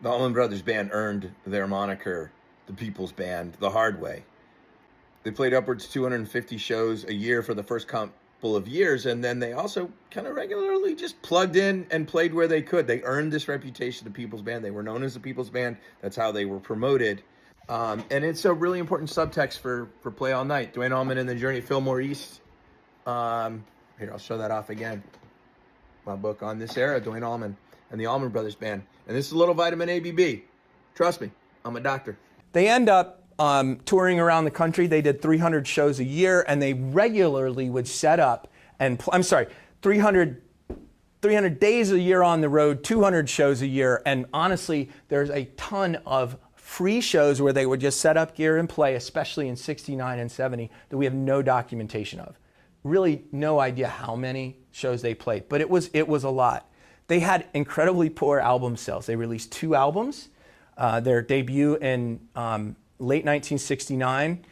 The Allman Brothers Band earned their moniker, the People's Band, the hard way. They played upwards of 250 shows a year for the first couple of years, and then they also kind of regularly just plugged in and played where they could. They earned this reputation, the People's Band. They were known as the People's Band. That's how they were promoted. And it's a really important subtext for Play All Night. Duane Allman and the Journey at Fillmore East. Here, I'll show that off again. My book on this era, Duane Allman and the Allman Brothers Band. And this is a little vitamin ABB. Trust me, I'm a doctor. They end up touring around the country. They did 300 shows a year, and they regularly would set up and, 300 days a year on the road, 200 shows a year. And honestly, there's a ton of free shows where they would just set up gear and play, especially in 69 and 70, that we have no documentation of. Really no idea how many shows they played, but it was a lot. They had incredibly poor album sales. They released 2 albums. Their debut in late 1969,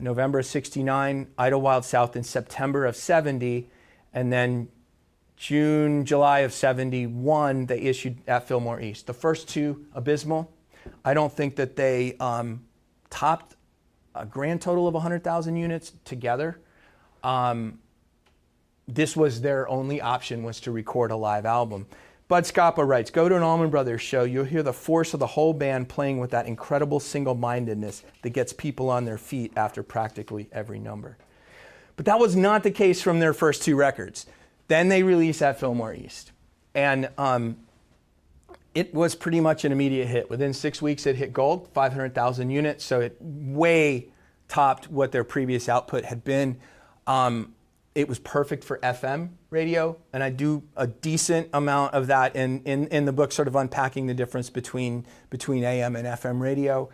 November of 69, Idlewild South in September of 70, and then June, July of 71, they issued at Fillmore East. The first 2, abysmal. I don't think that they topped a grand total of 100,000 units together. This was their only option, was to record a live album. Bud Scapa writes, go to an Allman Brothers show, you'll hear the force of the whole band playing with that incredible single-mindedness that gets people on their feet after practically every number. But that was not the case from their first 2 records. Then they released at Fillmore East. And it was pretty much an immediate hit. Within 6 weeks, it hit gold, 500,000 units, so it way topped what their previous output had been. It was perfect for FM radio, and I do a decent amount of that in the book, sort of unpacking the difference between AM and FM radio.